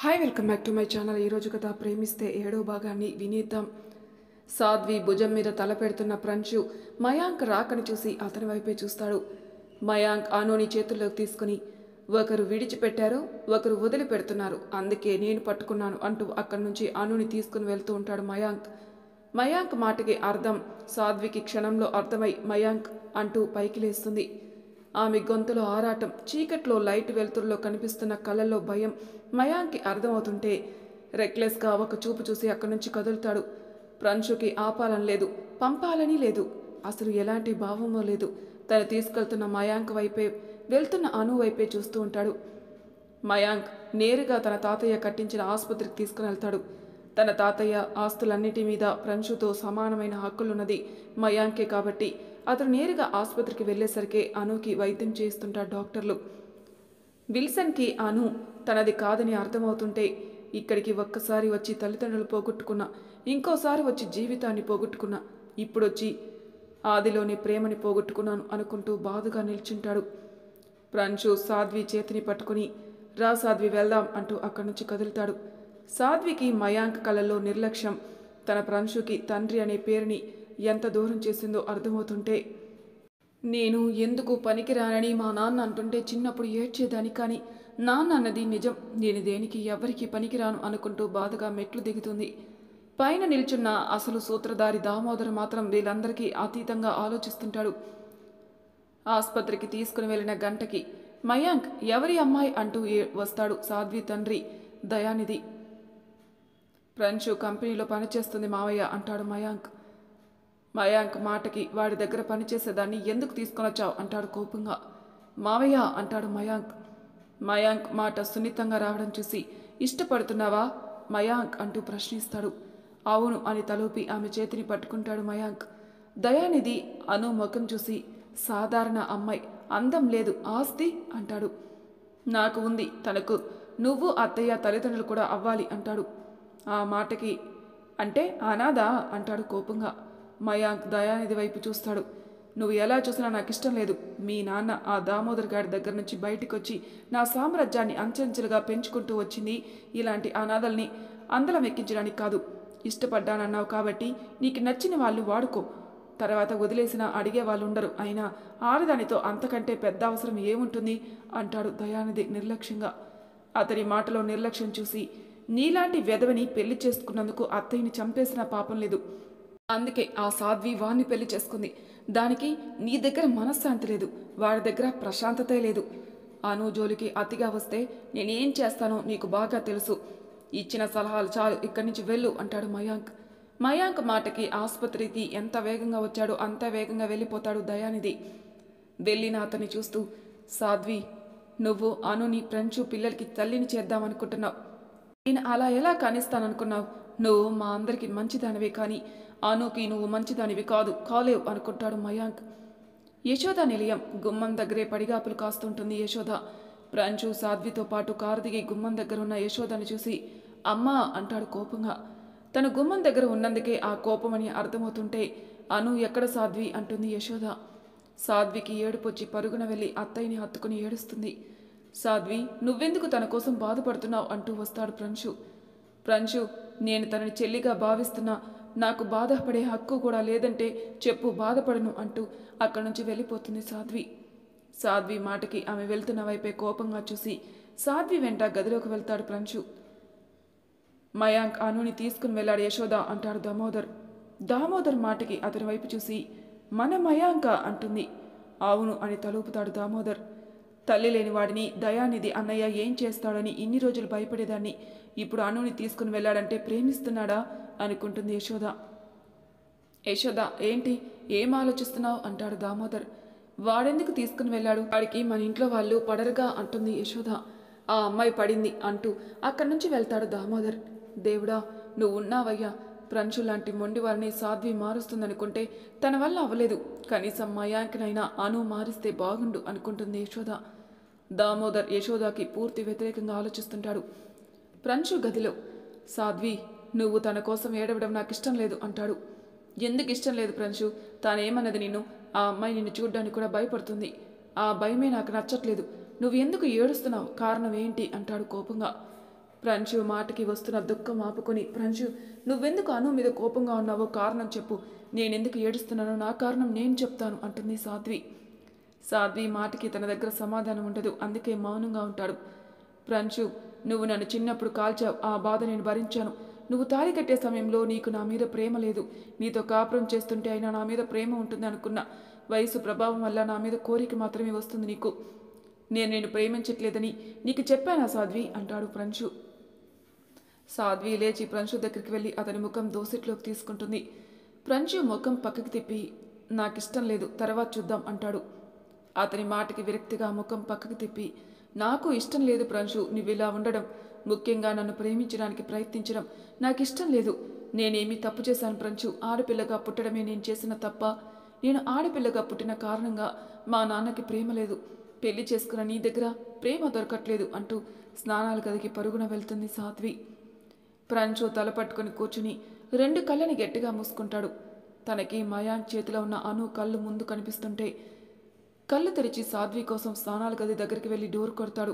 Hi welcome back to my channel. ఈరోజు కథ ప్రేమిస్తే ఏడో భాగాన్ని వినేద్దాం. సాధ్వి భుజం మీద తల పెడుతున్న ప్రంశు మయాంక్ రాకని చూసి అతని వైపే చూస్తాడు. మయాంక్ అనుని చేతుల్లోకి తీసుకుని ఒకరు విడిచిపెట్టారు, ఒకరు వదిలిపెడుతున్నారు, అందుకే నేను పట్టుకున్నాను అంటూ అక్కడి నుంచి అనుని తీసుకుని వెళ్తూ ఉంటాడు మయాంక్. మయాంక్ మాటకి అర్థం సాధ్వికి క్షణంలో అర్థమై మయాంక్ అంటూ పైకి లేస్తుంది. ఆమె గొంతులో ఆరాటం, చీకట్లో లైట్ వెలుతురులో కనిపిస్తున్న కళ్ళల్లో భయం మయాంక్కి అర్థమవుతుంటే రెక్లెస్గా ఒక చూపు చూసి అక్కడి నుంచి కదులుతాడు. ప్రంశుకి ఆపాలని లేదు, పంపాలని లేదు, అసలు ఎలాంటి భావమో లేదు. తను తీసుకెళ్తున్న మయాంక్ వైపే, వెళ్తున్న అను వైపే చూస్తూ ఉంటాడు. మయాంక్ నేరుగా తన తాతయ్య కట్టించిన ఆసుపత్రికి తీసుకుని వెళ్తాడు. తన తాతయ్య ఆస్తులన్నిటి మీద ప్రంశుతో సమానమైన హక్కులున్నది మయాంకే కాబట్టి అతను నేరుగా ఆసుపత్రికి వెళ్లేసరికి అనుకి వైద్యం చేస్తుంటాడు డాక్టర్లు. విల్సన్కి అను తనది కాదని అర్థమవుతుంటే ఇక్కడికి ఒక్కసారి వచ్చి తల్లిదండ్రులు పోగొట్టుకున్నా, ఇంకోసారి వచ్చి జీవితాన్ని పోగొట్టుకున్నా, ఇప్పుడొచ్చి ఆదిలోని ప్రేమని పోగొట్టుకున్నాను అనుకుంటూ బాధగా నిల్చుంటాడు. ప్రంశు సాధ్వి చేతిని పట్టుకుని రా సాధ్వి వెళ్దాం అంటూ అక్కడి నుంచి కదులుతాడు. సాధ్వికి మయాంక్ కళ్ళల్లో నిర్లక్ష్యం తన ప్రంశుకి తండ్రి అనే పేరుని ఎంత దూరం చేసిందో అర్థమవుతుంటే, నేను ఎందుకు పనికిరానని మా నాన్న అంటుంటే చిన్నప్పుడు ఏడ్చేదాన్ని, కానీ నాన్న అన్నది నిజం, నేను దేనికి ఎవరికి పనికిరాను అనుకుంటూ బాధగా మెట్లు దిగుతుంది. పైన నిల్చున్న అసలు సూత్రధారి దామోదర్ మాత్రం వీళ్ళందరికీ అతీతంగా ఆలోచిస్తుంటాడు. ఆసుపత్రికి తీసుకుని వెళ్ళిన గంటకి మయాంక్ ఎవరి అమ్మాయి అంటూ వస్తాడు సాధ్వి తండ్రి దయానిధి. ప్రంశు కంపెనీలో పనిచేస్తుంది మావయ్య అంటాడు మయాంక్. మయాంక్ మాటకి వాడి దగ్గర పనిచేసేదాన్ని ఎందుకు తీసుకొని వచ్చావు అంటాడు కోపంగా. మావయ్య అంటాడు మయాంక్. మయాంక్ మాట సున్నితంగా రావడం చూసి ఇష్టపడుతున్నావా మయాంక్ అంటూ ప్రశ్నిస్తాడు. అవును అని తలూపి ఆమె చేతిని పట్టుకుంటాడు మయాంక్. దయానిధి అను ముఖం చూసి సాధారణ అమ్మాయి, అందం లేదు, ఆస్తి అంటాడు. నాకు ఉంది, తనకు నువ్వు అత్తయ్య తల్లిదండ్రులు కూడా అవ్వాలి అంటాడు. ఆ మాటకి అంటే అనాథ అంటాడు కోపంగా. మయాంక్ దయానిధి వైపు చూస్తాడు. నువ్వు ఎలా చూసినా నాకు ఇష్టం లేదు. మీ నాన్న ఆ దామోదర్ గారి దగ్గర నుంచి బయటికి వచ్చి నా సామ్రాజ్యాన్ని అంచెంచెలుగా పెంచుకుంటూ వచ్చింది ఇలాంటి అనాథల్ని అందలం ఎక్కించడానికి కాదు. ఇష్టపడ్డానన్నావు కాబట్టి నీకు నచ్చిన వాళ్ళు వాడుకో, తర్వాత వదిలేసినా అడిగే వాళ్ళు ఉండరు. అయినా ఆడదానితో అంతకంటే పెద్ద అవసరం ఏముంటుంది అంటాడు దయానిధి నిర్లక్ష్యంగా. అతని మాటలో నిర్లక్ష్యం చూసి, నీలాంటి వెధవని పెళ్లి చేసుకున్నందుకు అత్తయ్యని చంపేసిన పాపం లేదు, అందుకే ఆ సాధ్వి వాణ్ణి పెళ్లి చేసుకుంది. దానికి నీ దగ్గర మనశ్శాంతి లేదు, వాడి దగ్గర ప్రశాంతతే లేదు. అను జోలికి అతిగా వస్తే నేనేం చేస్తానో నీకు బాగా తెలుసు. ఇచ్చిన సలహాలు చాలు, ఇక్కడి నుంచి వెళ్ళు అంటాడు మయాంక్. మయాంక్ మాటకి ఆసుపత్రికి ఎంత వేగంగా వచ్చాడో అంత వేగంగా వెళ్ళిపోతాడు దయానిధి. వెళ్ళిన అతన్ని చూస్తూ, సాధ్వి నువ్వు అనుని ప్రంశు పిల్లలకి తల్లిని చేద్దామనుకుంటున్నావు. నేను అలా ఎలా కానిస్తాననుకున్నావు? నువ్వు మా అందరికి మంచిదానివే, కానీ అనుకి నువ్వు మంచిదానివి కాలేవు అనుకుంటాడు మయాంక్. యశోద నిలయం గుమ్మం దగ్గరే పడిగాపులు కాస్తుంటుంది యశోద. ప్రంశు సాధ్వితో పాటు కారు దిగి గుమ్మం దగ్గర ఉన్న యశోదని చూసి అమ్మా అంటాడు కోపంగా. తన గుమ్మం దగ్గర ఉన్నందుకే ఆ కోపమని అర్థమవుతుంటే అను ఎక్కడ సాధ్వి అంటుంది యశోద. సాధ్వికి ఏడుపొచ్చి పరుగున వెళ్ళి అత్తయ్యని హత్తుకుని ఏడుస్తుంది. సాధ్వి నువ్వెందుకు తన కోసం బాధపడుతున్నావు అంటూ వస్తాడు ప్రంశు. ప్రంశు నేను తనని చెల్లిగా భావిస్తున్నా, నాకు బాధపడే హక్కు కూడా లేదంటే చెప్పు, బాధపడను అంటూ అక్కడి నుంచి వెళ్ళిపోతుంది సాధ్వి. సాధ్వి మాటకి ఆమె వెళ్తున్న వైపే కోపంగా చూసి సాధ్వి వెంట గదిలోకి వెళ్తాడు ప్రంశు. మయాంక్ అనుని తీసుకుని వెళ్ళాడు యశోద అంటాడు దామోదర్. దామోదర్ మాటకి అతని వైపు చూసి మన మయాంక అంటుంది. అవును అని తలూపుతాడు దామోదర్. తల్లి లేని వాడిని దయానిధి అన్నయ్య ఏం చేస్తాడని ఇన్ని రోజులు భయపడేదాన్ని, ఇప్పుడు అనుని తీసుకుని వెళ్ళాడంటే ప్రేమిస్తున్నాడా అనుకుంటుంది యశోద. యశోద ఏంటి, ఏం ఆలోచిస్తున్నావు అంటాడు దామోదర్. వాడెందుకు తీసుకుని వెళ్ళాడు, వాడికి మన ఇంట్లో వాళ్ళు పడరుగా అంటుంది యశోద. ఆ అమ్మాయి పడింది అంటూ అక్కడి నుంచి వెళ్తాడు దామోదర్. దేవుడా నువ్వు ఉన్నావయ్యా, ప్రంశు లాంటి మొండి వారిని సాధ్వి మారుస్తుందనుకుంటే తన వల్ల అవ్వలేదు, కనీసం మయాంక్నైనా అను మారిస్తే బాగుండు అనుకుంటుంది యశోద. దామోదర్ యశోదకి పూర్తి వ్యతిరేకంగా ఆలోచిస్తుంటాడు. ప్రంశు గదిలో సాధ్వి నువ్వు తన కోసం ఏడవడం నాకు ఇష్టం లేదు అంటాడు. ఎందుకు ఇష్టం లేదు ప్రంశు, తానేమన్నది నిన్ను? ఆ అమ్మాయి నిన్ను చూడ్డానికి కూడా భయపడుతుంది, ఆ భయమే నాకు నచ్చట్లేదు, నువ్వు ఎందుకు ఏడుస్తున్నావు, కారణం ఏంటి అంటాడు కోపంగా. ప్రంశు మాటకి వస్తున్న దుఃఖం ఆపుకొని, ప్రంశు, నువ్వెందుకు అను మీద కోపంగా ఉన్నావో కారణం చెప్పు. నేనెందుకు ఏడుస్తున్నానో నా కారణం నేను చెప్తాను అంటుంది సాధ్వి. సాధ్వి మాటకి తన దగ్గర సమాధానం ఉండదు. అందుకే మౌనంగా ఉంటాడు. ప్రంశు, నువ్వు నన్ను చిన్నప్పుడు కాల్చావు. ఆ బాధ నేను భరించాను. నువ్వు తాళి కట్టే సమయంలో నీకు నా మీద ప్రేమ లేదు. నీతో కాపురం చేస్తుంటే అయినా నా మీద ప్రేమ ఉంటుంది అనుకున్నా. వయసు ప్రభావం వల్ల నా మీద కోరిక మాత్రమే వస్తుంది నీకు. నేను ప్రేమించట్లేదని నీకు చెప్పానా సాధ్వి అంటాడు ప్రంశు. సాధ్వి లేచి ప్రంశు దగ్గరికి వెళ్ళి అతని ముఖం దోసిట్లోకి తీసుకుంటుంది. ప్రంశు ముఖం పక్కకి తిప్పి, నాకిష్టం లేదు, తర్వాత చూద్దాం అంటాడు. అతని మాటకి విరక్తిగా ముఖం పక్కకి తిప్పి, నాకు ఇష్టం లేదు ప్రంశు నువ్విలా ఉండడం, ముఖ్యంగా నన్ను ప్రేమించడానికి ప్రయత్నించడం నాకిష్టం లేదు. నేనేమీ తప్పు చేశాను ప్రంశు. ఆడపిల్లగా పుట్టడమే నేను చేసిన తప్ప. నేను ఆడపిల్లగా పుట్టిన కారణంగా మా నాన్నకి ప్రేమ లేదు. పెళ్లి చేసుకున్న నీ దగ్గర ప్రేమ దొరకట్లేదు అంటూ స్నానాల గదికి పరుగున వెళ్తుంది సాధ్వి. ప్రంశు తల పట్టుకుని కూర్చుని 2 కళ్ళని గట్టిగా మూసుకుంటాడు. తనకి మయాంక్ చేతిలో ఉన్న అను కళ్ళు ముందు కనిపిస్తుంటే కళ్ళు తెరిచి సాధ్వి కోసం స్నానాల గది దగ్గరికి వెళ్ళి డోర్ కొడతాడు.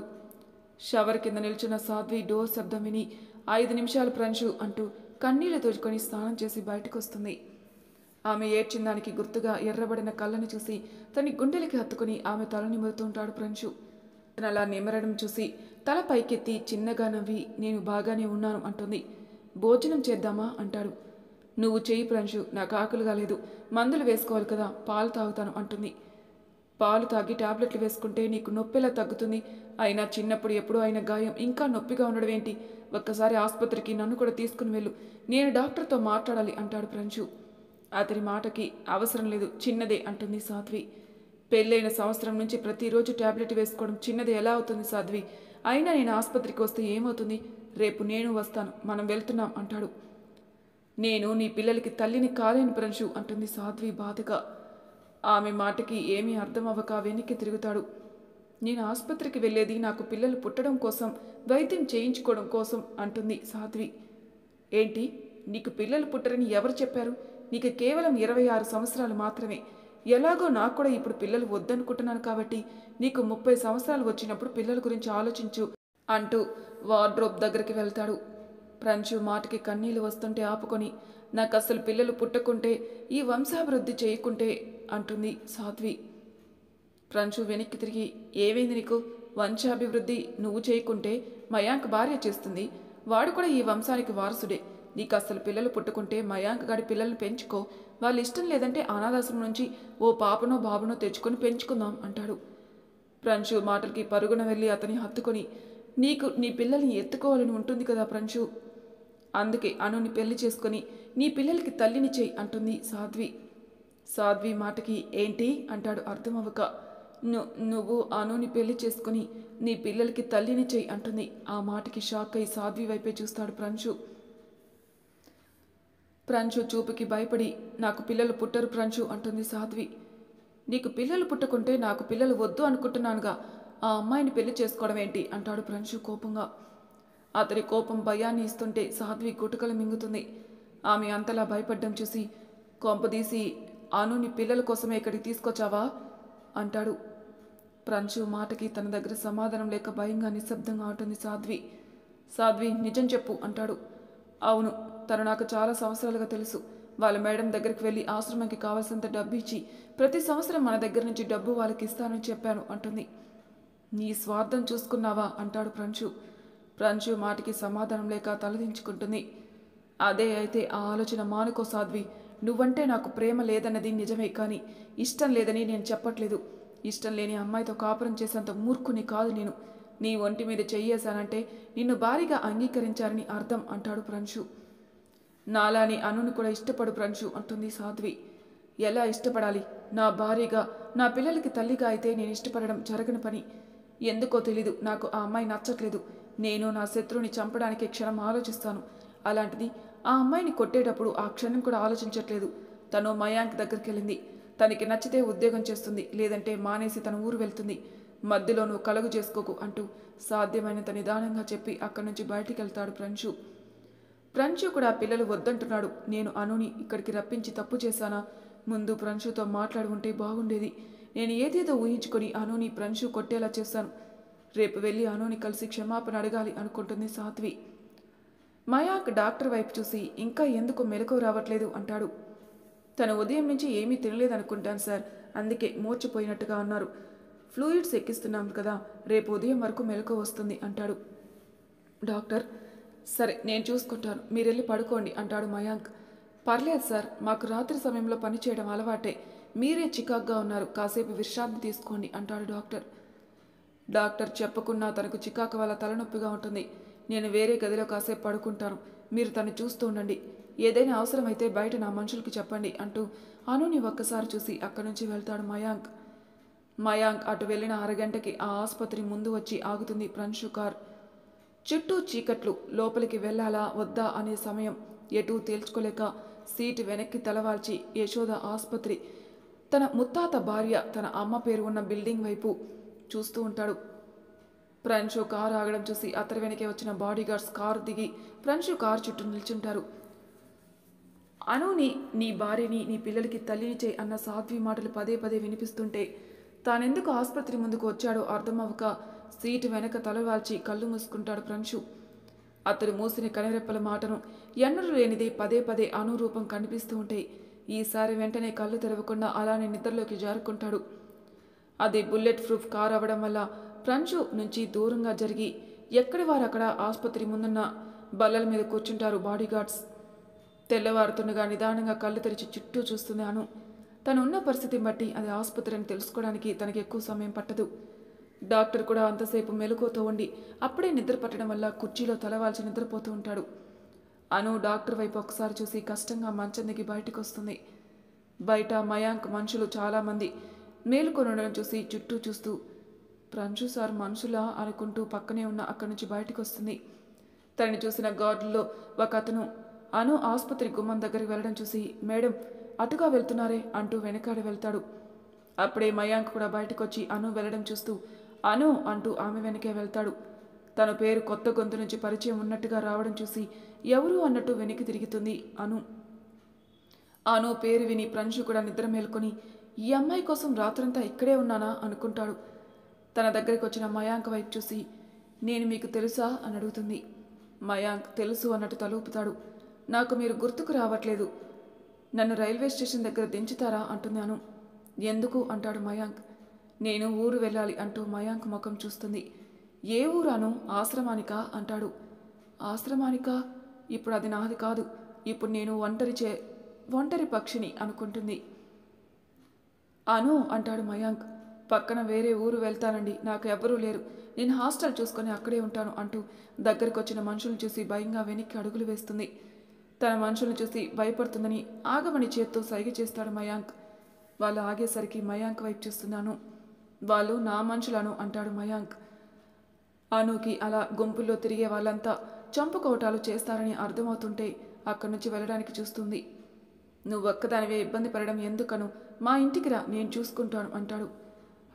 షవర్ కింద నిల్చున్న సాధ్వి డోర్ శబ్దం విని 5 నిమిషాలు ప్రంశు అంటూ కన్నీళ్లు తోచుకొని స్నానం చేసి బయటకు వస్తుంది. ఆమె ఏడ్చిందానికి గుర్తుగా ఎర్రబడిన కళ్ళని చూసి తన గుండెలకి హత్తుకుని ఆమె తల నిమురుతుంటాడు ప్రంశు. తను అలా నిమరడం చూసి తల పైకెత్తి చిన్నగా నవ్వి, నేను బాగానే ఉన్నాను అంటుంది. భోజనం చేద్దామా అంటాడు. నువ్వు చెయ్యి ప్రంశు, నాకు ఆకలిగా లేదు. మందులు వేసుకోవాలి కదా, పాలు తాగుతాను అంటుంది. పాలు తాగి టాబ్లెట్లు వేసుకుంటే నీకు నొప్పిలా తగ్గుతుంది. అయినా చిన్నప్పుడు ఎప్పుడూ అయిన గాయం ఇంకా నొప్పిగా ఉండడం ఏంటి? ఒక్కసారి ఆసుపత్రికి నన్ను కూడా తీసుకుని వెళ్ళు, నేను డాక్టర్తో మాట్లాడాలి అంటాడు ప్రంశు. అతని మాటకి అవసరం లేదు, చిన్నదే అంటుంది సాధ్వి. పెళ్ళైన సంవత్సరం నుంచి ప్రతిరోజు టాబ్లెట్ వేసుకోవడం చిన్నది ఎలా అవుతుంది సాధ్వి? అయినా నేను ఆసుపత్రికి వస్తే ఏమవుతుంది? రేపు నేను వస్తాను, మనం వెళ్తున్నాం అంటాడు. నేను నీ పిల్లలకి తల్లిని కాలేను ప్రంశు అంటుంది సాధ్వి బాధగా. ఆమె మాటకి ఏమీ అర్థం అవ్వక వెనక్కి తిరుగుతాడు. నేను ఆసుపత్రికి వెళ్ళేది నాకు పిల్లలు పుట్టడం కోసం, వైద్యం చేయించుకోవడం కోసం అంటుంది సాధ్వి. ఏంటి, నీకు పిల్లలు పుట్టరని ఎవరు చెప్పారు? నీకు కేవలం 26 సంవత్సరాలు మాత్రమే. ఎలాగో నాకు కూడా ఇప్పుడు పిల్లలు వద్దనుకుంటున్నాను కాబట్టి నీకు 30 సంవత్సరాలు వచ్చినప్పుడు పిల్లల గురించి ఆలోచించు అంటూ వార్డ్రోబ్ దగ్గరికి వెళ్తాడు. ప్రంశు మాటకి కన్నీళ్లు వస్తుంటే ఆపుకొని, నాకు అసలు పిల్లలు పుట్టకుంటే, ఈ వంశాభివృద్ధి చేయకుంటే అంటుంది సాధ్వి. ప్రంశు వెనక్కి తిరిగి, ఏమైంది నీకు? వంశాభివృద్ధి నువ్వు చేయకుంటే మయాంక్ భార్య చేస్తుంది. వాడు కూడా ఈ వంశానికి వారసుడే. నీకు అసలు పిల్లలు పుట్టుకుంటే మయాంక్ గాడి పిల్లల్ని పెంచుకో. వాళ్ళు ఇష్టం లేదంటే అనాథాశ్రమం నుంచి ఓ పాపనో బాబునో తెచ్చుకొని పెంచుకుందాం అంటాడు. ప్రంశు మాటలకి పరుగున వెళ్ళి అతని హత్తుకొని, నీకు నీ పిల్లల్ని ఎత్తుకోవాలని ఉంటుంది కదా ప్రంశు, అందుకే అనుని పెళ్లి చేసుకొని నీ పిల్లలకి తల్లిని చెయ్యి అంటుంది సాధ్వి. సాధ్వి మాటకి ఏంటి అంటాడు అర్థం అవ్వక. నువ్వు అనుని పెళ్లి చేసుకుని నీ పిల్లలకి తల్లిని చెయ్యి అంటుంది. ఆ మాటకి షాక్ అయి సాధ్వి వైపే చూస్తాడు ప్రంశు. ప్రంశు చూపుకి భయపడి, నాకు పిల్లలు పుట్టరు ప్రంశు అంటుంది సాధ్వి. నీకు పిల్లలు పుట్టకుంటే నాకు పిల్లలు వద్దు అనుకుంటున్నానుగా, ఆ అమ్మాయిని పెళ్లి చేసుకోవడం ఏంటి అంటాడు ప్రంశు కోపంగా. అతని కోపం భయాన్ని ఇస్తుంటే సాధ్వి గుటకలు మింగుతుంది. ఆమె అంతలా భయపడ్డం చూసి, కొంపదీసి అనుని పిల్లల కోసమే ఇక్కడికి తీసుకొచ్చావా అంటాడు. ప్రంశు మాటకి తన దగ్గర సమాధానం లేక భయంగా నిశ్శబ్దంగా ఉంటుంది సాధ్వి. సాధ్వి, నిజం చెప్పు అంటాడు. అవును, తను నాకు చాలా సంవత్సరాలుగా తెలుసు. వాళ్ళ మేడం దగ్గరికి వెళ్ళి ఆశ్రమంకి కావాల్సినంత డబ్బు ఇచ్చి ప్రతి సంవత్సరం మన దగ్గర నుంచి డబ్బు వాళ్ళకి ఇస్తానని చెప్పాను అంటుంది. నీ స్వార్థం చూసుకున్నావా అంటాడు ప్రంశు. ప్రంశు మాటకి సమాధానం లేక తలదించుకుంటుంది. అదే అయితే ఆ ఆలోచన మానుకో సాధ్వి. నువ్వంటే నాకు ప్రేమ లేదన్నది నిజమే, కానీ ఇష్టం లేదని నేను చెప్పట్లేదు. ఇష్టం లేని అమ్మాయితో కాపురం చేసేంత మూర్ఖుని కాదు నేను. నీ ఒంటి మీద చెయ్యేశానంటే నిన్ను భారీగా అంగీకరించారని అర్థం అంటాడు ప్రంశు. నాలాని అనుని కూడా ఇష్టపడు ప్రంశు అంటుంది సాధ్వి. ఎలా ఇష్టపడాలి? నా భార్యగా, నా పిల్లలకి తల్లిగా అయితే నేను ఇష్టపడడం జరగని పని. ఎందుకో తెలీదు, నాకు ఆ అమ్మాయి నచ్చట్లేదు. నేను నా శత్రువుని చంపడానికి క్షణం ఆలోచిస్తాను. అలాంటిది ఆ అమ్మాయిని కొట్టేటప్పుడు ఆ క్షణం కూడా ఆలోచించట్లేదు. తను మయాంక్ దగ్గరికి వెళ్ళింది. తనకి నచ్చితే ఉద్యోగం చేస్తుంది, లేదంటే మానేసి తన ఊరు వెళ్తుంది. మధ్యలో నువ్వు కలుగు చేసుకోకు అంటూ సాధ్యమైనంత నిదానంగా చెప్పి అక్కడి నుంచి బయటికి వెళ్తాడు ప్రంశు. ప్రంశు కూడా పిల్లలు వద్దంటున్నాడు. నేను అనుని ఇక్కడికి రప్పించి తప్పు చేశానా? ముందు ప్రంశుతో మాట్లాడి ఉంటే బాగుండేది. నేను ఏదేదో ఊహించుకొని అనుని ప్రంశు కొట్టేలా చేశాను. రేపు వెళ్ళి అనుని కలిసి క్షమాపణ అడగాలి అనుకుంటుంది సాధ్వి. మయాంక్ డాక్టర్ వైపు చూసి ఇంకా ఎందుకు మెలకువ రావట్లేదు అంటాడు. తను ఉదయం నుంచి ఏమీ తినలేదనుకుంటాను సార్, అందుకే మూర్చిపోయినట్టుగా ఉన్నారు. ఫ్లూయిడ్స్ ఎక్కిస్తున్నాం కదా, రేపు ఉదయం వరకు మెలకువ వస్తుంది అంటాడు. డాక్టర్, సరే నేను చూసుకుంటాను, మీరెళ్ళి పడుకోండి అంటాడు మయాంక్. పర్లేదు సార్, మాకు రాత్రి సమయంలో పని చేయడం అలవాటే, మీరే చికాగ్గా ఉన్నారు, కాసేపు విశ్రాంతి తీసుకోండి అంటాడు డాక్టర్. డాక్టర్ చెప్పకున్నా తనకు చికాకు వల్ల తలనొప్పిగా ఉంటుంది. నేను వేరే గదిలో కాసేపు పడుకుంటాను, మీరు తను చూస్తూ ఉండండి, ఏదైనా అవసరమైతే బయట నా మనుషులకి చెప్పండి అంటూ అనుని ఒక్కసారి చూసి అక్కడి నుంచి వెళ్తాడు మయాంక్. మయాంక్ అటు వెళ్ళిన అరగంటకి ఆ ఆసుపత్రి ముందు వచ్చి ఆగుతుంది ప్రంశు కార్. చుట్టూ చీకట్లు, లోపలికి వెళ్ళాలా వద్దా అనే సమయం ఎటూ తేల్చుకోలేక సీటు వెనక్కి తలవాల్చి యశోద ఆసుపత్రి, తన ముత్తాత భార్య, తన అమ్మ పేరు ఉన్న బిల్డింగ్ వైపు చూస్తూ ఉంటాడు. ప్రంశు కారు ఆగడం చూసి అతని వెనకే వచ్చిన బాడీగార్డ్స్ కారు దిగి ప్రంశు కారు చుట్టూ నిల్చుంటారు. అనుని, నీ భార్యని, నీ పిల్లలకి తల్లిని చేయి అన్న సాధ్వి మాటలు పదే పదే వినిపిస్తుంటే తానెందుకు ఆసుపత్రి ముందుకు వచ్చాడో అర్థమవక సీటు వెనక తలవాల్చి కళ్ళు మూసుకుంటాడు ప్రంశు. అతడు మూసిన కనురెప్పల మాటను ఎన్నడూ లేనిదే పదే పదే అనురూపం కనిపిస్తూ ఉంటే ఈసారి వెంటనే కళ్ళు తెరవకుండా అలానే నిద్రలోకి జారుకుంటాడు. అది బుల్లెట్ ప్రూఫ్ కారు అవ్వడం వల్ల ప్రంశు నుంచి దూరంగా జరిగి ఎక్కడి వారు అక్కడ ఆసుపత్రి ముందున్న బల్లల మీద కూర్చుంటారు బాడీగార్డ్స్. తెల్లవారుతుండగా నిదానంగా కళ్ళు తెరిచి చుట్టూ చూస్తుంది అను. తను ఉన్న పరిస్థితిని బట్టి అది ఆసుపత్రి అని తెలుసుకోవడానికి తనకి ఎక్కువ సమయం పట్టదు. డాక్టర్ కూడా అంతసేపు మెలకువతో ఉండి అప్పుడే నిద్ర పట్టడం వల్ల కుర్చీలో తలవాల్చి నిద్రపోతూ ఉంటాడు. అను డాక్టర్ వైపు ఒకసారి చూసి కష్టంగా మంచం దిగి బయటకు వస్తుంది. బయట మయాంక్ మనుషులు చాలామంది మేలుకొని ఉండడం చూసి చుట్టూ చూస్తూ ప్రంశు సార్ మనుషులా అనుకుంటూ పక్కనే ఉన్న అక్కడి నుంచి బయటకు వస్తుంది. తనని చూసిన గార్డుల్లో ఒక అతను అను ఆసుపత్రి గుమ్మం దగ్గరికి వెళ్ళడం చూసి, మేడం అటుగా వెళ్తున్నారే అంటూ వెనకాడి వెళ్తాడు. అప్పుడే మయాంక్ కూడా బయటకు వచ్చి అను వెళ్ళడం చూస్తూ అను అంటూ ఆమె వెనకే వెళ్తాడు. తన పేరు కొత్త గొంతు నుంచి పరిచయం ఉన్నట్టుగా రావడం చూసి ఎవరు అన్నట్టు వెనక్కి తిరుగుతుంది అను. అను పేరు విని ప్రంశు కూడా నిద్ర మేల్కొని ఈ అమ్మాయి కోసం రాత్రంతా ఇక్కడే ఉన్నానా అనుకుంటాడు. తన దగ్గరికి వచ్చిన మయాంక్ వైపు చూసి, నేను మీకు తెలుసా అని అడుగుతుంది. మయాంక్ తెలుసు అన్నట్టు తలూపుతాడు. నాకు మీరు గుర్తుకు రావట్లేదు, నన్ను రైల్వే స్టేషన్ దగ్గర దించుతారా అంటుంది అను. ఎందుకు అంటాడు మయాంక్. నేను ఊరు వెళ్ళాలి అంటూ మయాంక్ ముఖం చూస్తుంది. ఏ ఊరు అను? ఆశ్రమానికా అంటాడు. ఆశ్రమానికా? ఇప్పుడు అది నాది కాదు, ఇప్పుడు నేను ఒంటరి పక్షిని అనుకుంటుంది. అను అంటాడు మయాంక్. పక్కన వేరే ఊరు వెళ్తానండి, నాకు ఎవ్వరూ లేరు, నేను హాస్టల్ చూసుకొని అక్కడే ఉంటాను అంటూ దగ్గరికి వచ్చిన మనుషులను చూసి భయంగా వెనక్కి అడుగులు వేస్తుంది. తన మనుషులను చూసి భయపడుతుందని ఆగమని చేత్తో సైగ చేస్తాడు మయాంక్. వాళ్ళు ఆగేసరికి మయాంక్ వైపు చూస్తున్నాను. వాళ్ళు నా మనుషులను అంటాడు మయాంక్. అనుకి అలా గుంపుల్లో తిరిగే వాళ్ళంతా చంపుకోవటాలు చేస్తారని అర్థమవుతుంటే అక్కడి నుంచి వెళ్ళడానికి చూస్తుంది. నువ్వొక్కదానివే ఇబ్బంది పడడం ఎందుకను, మా ఇంటికి రా, నేను చూసుకుంటాను అంటాడు.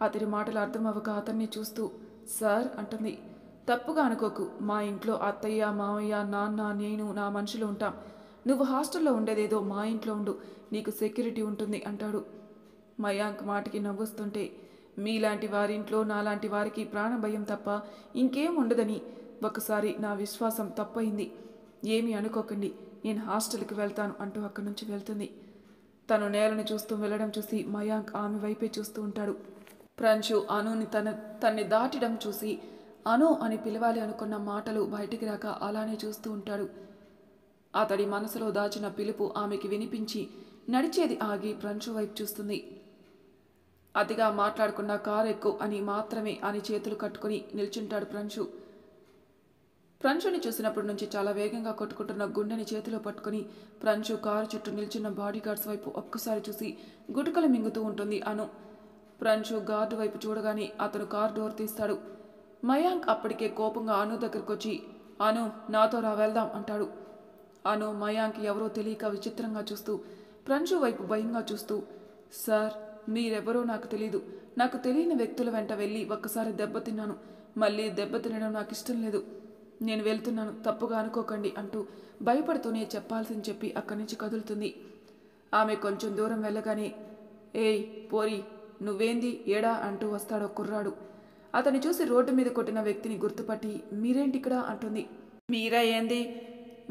అతడి మాటలు అర్థం అవ్వక అతన్ని చూస్తూ సార్ అంటుంది. తప్పుగా అనుకోకు, మా ఇంట్లో అత్తయ్య, మామయ్య, నాన్న, నేను, నా మనుషులు ఉంటాం. నువ్వు హాస్టల్లో ఉండేదేదో మా ఇంట్లో ఉండు, నీకు సెక్యూరిటీ ఉంటుంది అంటాడు. మయాంక్ మాటకి నవ్వుస్తుంటే మీలాంటి వారింట్లో నాలాంటి వారికి ప్రాణ భయం తప్ప ఇంకేం ఉండదని ఒకసారి నా విశ్వాసం తప్పయింది, ఏమీ అనుకోకండి, నేను హాస్టల్కి వెళ్తాను అంటూ అక్కడి నుంచి వెళ్తుంది. తను నేలను చూస్తూ వెళ్ళడం చూసి మయాంక్ ఆమె వైపే చూస్తూ ఉంటాడు. ప్రంశు అనుని తన్ని దాటడం చూసి అను అని పిలవాలి అనుకున్న మాటలు బయటికి రాక అలానే చూస్తూ ఉంటాడు. అతడి మనసులో దాచిన పిలుపు ఆమెకి వినిపించి నడిచేది ఆగి ప్రంశు వైపు చూస్తుంది. అతిగా మాట్లాడకుండా కారు ఎక్కు అని మాత్రమే అని చేతులు కట్టుకుని నిల్చుంటాడు ప్రంశు. ప్రంశుని చూసినప్పటి నుంచి చాలా వేగంగా కొట్టుకుంటున్న గుండెని చేతిలో పట్టుకుని ప్రంశు కారు చుట్టూ నిల్చున్న బాడీగార్డ్స్ వైపు ఒక్కసారి చూసి గుటుకలు మింగుతూ ఉంటుంది అను. ప్రంశు గార్డు వైపు చూడగానే అతను కారు డోర్ తీస్తాడు. మయాంక్ అప్పటికే కోపంగా అను దగ్గరకు వచ్చి అను నాతో రా వెళ్దాం అంటాడు. అను మయాంక్ ఎవరో తెలియక విచిత్రంగా చూస్తూ ప్రంశు వైపు భయంగా చూస్తూ సార్ మీరెవరో నాకు తెలీదు, నాకు తెలియని వ్యక్తుల వెంట వెళ్ళి ఒక్కసారి దెబ్బతిన్నాను, మళ్ళీ దెబ్బతినడం నాకు ఇష్టం లేదు, నేను వెళ్తున్నాను, తప్పుగా అనుకోకండి అంటూ భయపడుతూనే చెప్పాల్సింది చెప్పి అక్కడి నుంచి కదులుతుంది. ఆమె కొంచెం దూరం వెళ్ళగానే ఏయ్ పోరి నువ్వేంది ఏడా అంటూ వస్తాడో కుర్రాడు. అతన్ని చూసి రోడ్డు మీద కొట్టిన వ్యక్తిని గుర్తుపట్టి మీరేంటి ఇక్కడ అంటుంది. మీరా ఏంది,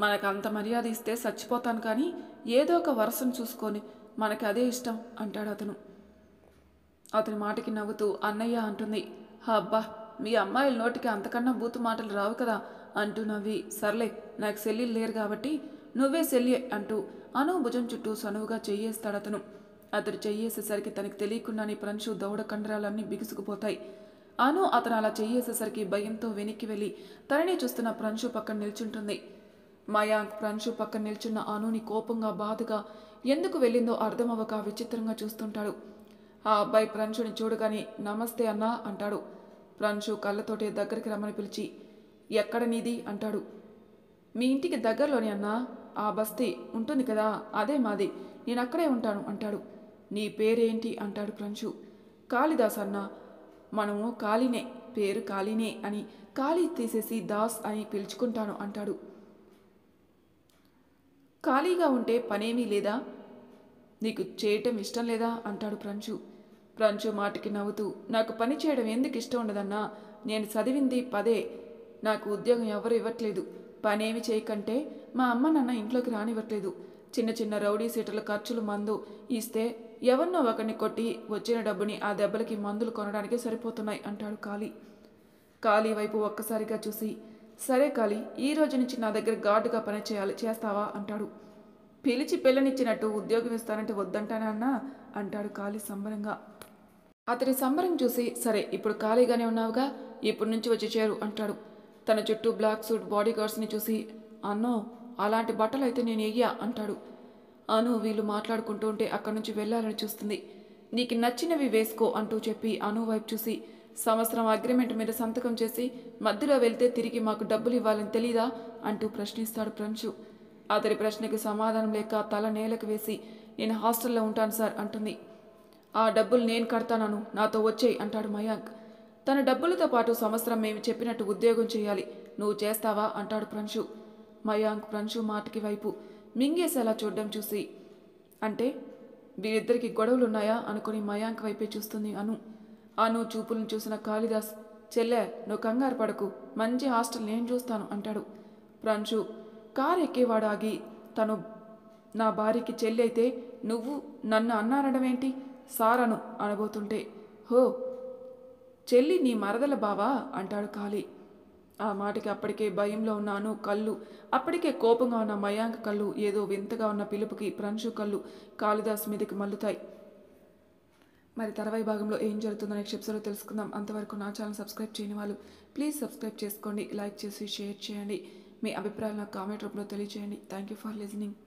మనకు అంత మర్యాద ఇస్తే చచ్చిపోతాను కానీ ఏదో ఒక వరసను చూసుకొని మనకి అదే ఇష్టం అంటాడు అతను. అతని మాటకి నవ్వుతూ అన్నయ్య అంటుంది. అబ్బా, మీ అమ్మాయిల నోటికి అంతకన్నా బూతు మాటలు రావు కదా అంటూ నవ్వి సర్లే నాకు సెల్లీలు లేరు కాబట్టి నువ్వే సెల్లి అంటూ అను భుజం చుట్టూ సనువుగా చెయ్యేస్తాడు అతను. అతడు చెయ్యేసేసరికి తనకి తెలియకుండానే ప్రంశు దవడ కండరాలన్నీ బిగుసుకుపోతాయి. అను అతను అలా చెయ్యేసేసరికి భయంతో వెనక్కి వెళ్ళి తనని చూస్తున్న ప్రంశు పక్కన నిల్చుంటుంది. మయాంక్ ప్రంశు పక్కన నిల్చున్న అనుని కోపంగా బాధగా ఎందుకు వెళ్ళిందో అర్థమవ్వక విచిత్రంగా చూస్తుంటాడు. ఆ అబ్బాయి ప్రంశుని చూడగానే నమస్తే అన్నా అంటాడు. ప్రంశు కళ్ళతోటే దగ్గరికి రమ్మని పిలిచి ఎక్కడ నీది అంటాడు. మీ ఇంటికి దగ్గరలోని అన్నా, ఆ బస్తీ ఉంటుంది కదా అదే మాది, నేను అక్కడే ఉంటాను అంటాడు. నీ పేరేంటి అంటాడు ప్రంశు. కాళిదాస్ అన్నా. మనము కాళీనే, పేరు కాళీనే అని కాళీ తీసేసి దాస్ అని పిలుచుకుంటాను అంటాడు. ఖాళీగా ఉంటే పనేమీ లేదా, నీకు చేయటం ఇష్టం లేదా అంటాడు ప్రంశు. ప్రంశు మాటకి నవ్వుతూ నాకు పని చేయడం ఎందుకు ఇష్టం ఉండదన్నా, నేను చదివింది 10, నాకు ఉద్యోగం ఎవరు ఇవ్వట్లేదు, పనేమి చేయకంటే మా అమ్మ నాన్న ఇంట్లోకి రానివ్వట్లేదు, చిన్న చిన్న రౌడీ సీటర్ల ఖర్చులు మందు ఇస్తే ఎవరినో ఒకరిని కొట్టి వచ్చిన డబ్బుని ఆ దెబ్బలకి మందులు కొనడానికి సరిపోతున్నాయి అంటాడు కాళీ. కాళీ వైపు ఒక్కసారిగా చూసి సరే కాళీ, ఈ రోజు నుంచి నా దగ్గర గార్డుగా పని చేస్తావా అంటాడు. పిలిచి పిల్లనిచ్చినట్టు ఉద్యోగం ఇస్తానంటే వద్దంటానా అన్నా అంటాడు కాళీ సంబరంగా. అతడి సంబరం చూసి సరే ఇప్పుడు ఖాళీగానే ఉన్నావుగా, ఇప్పటి నుంచి వచ్చి చేరు అంటాడు. తన చుట్టూ బ్లాక్ సూట్ బాడీ గార్డ్స్ని చూసి అన్నో అలాంటి బట్టలు అయితే నేను ఎయ్యా అంటాడు. అను వీళ్ళు మాట్లాడుకుంటూ ఉంటే అక్కడి నుంచి వెళ్ళాలని చూస్తుంది. నీకు నచ్చినవి వేసుకో అంటూ చెప్పి అను వైపు చూసి సంవత్సరం అగ్రిమెంట్ మీద సంతకం చేసి మధ్యలో వెళ్తే తిరిగి మాకు డబ్బులు ఇవ్వాలని తెలీదా అంటూ ప్రశ్నిస్తాడు ప్రంశు. అతడి ప్రశ్నకి సమాధానం లేక తల నేలకు వేసి నేను హాస్టల్లో ఉంటాను సార్ అంటుంది. ఆ డబ్బులు నేను కడతానను, నాతో వచ్చేయి అంటాడు మయాంక్. తన డబ్బులతో పాటు సంవత్సరం మేము చెప్పినట్టు ఉద్యోగం చేయాలి, నువ్వు చేస్తావా అంటాడు ప్రంశు. మయాంక్ ప్రంశు మాటకి వైపు మింగేసేలా చూడడం చూసి అంటే వీరిద్దరికి గొడవలున్నాయా అనుకుని మయాంక్ వైపే చూస్తుంది అను. అను చూపులను చూసిన కాళిదాస్ చెల్లె నువ్వు కంగారు పడకు, మంచి హాస్టల్ నేను చూస్తాను అంటాడు. ప్రంశు కారు ఎక్కేవాడు ఆగి తను నా భార్యకి చెల్లి అయితే నువ్వు నన్ను అన్నారనడమేంటి సారను అనబోతుంటే హో చెల్లి నీ మరదల బావా అంటాడు కాళీ. ఆ మాటకి అప్పటికే భయంలో ఉన్న అను కళ్ళు, అప్పటికే కోపంగా ఉన్న మయాంక్ కళ్ళు, ఏదో వింతగా ఉన్న పిలుపుకి ప్రంశు కళ్ళు కాళిదాస్ మీదకి మల్లుతాయి. మరి తర్వాయి భాగంలో ఏం జరుగుతుందో నెక్స్ట్ ఎపిసోడ్లో తెలుసుకుందాం. అంతవరకు నా ఛానల్ సబ్స్క్రైబ్ చేయని వాళ్ళు ప్లీజ్ సబ్స్క్రైబ్ చేసుకోండి, లైక్ చేసి షేర్ చేయండి, మీ అభిప్రాయాలు నాకు కామెంట్ రూపంలో తెలియజేయండి. Thank you for listening.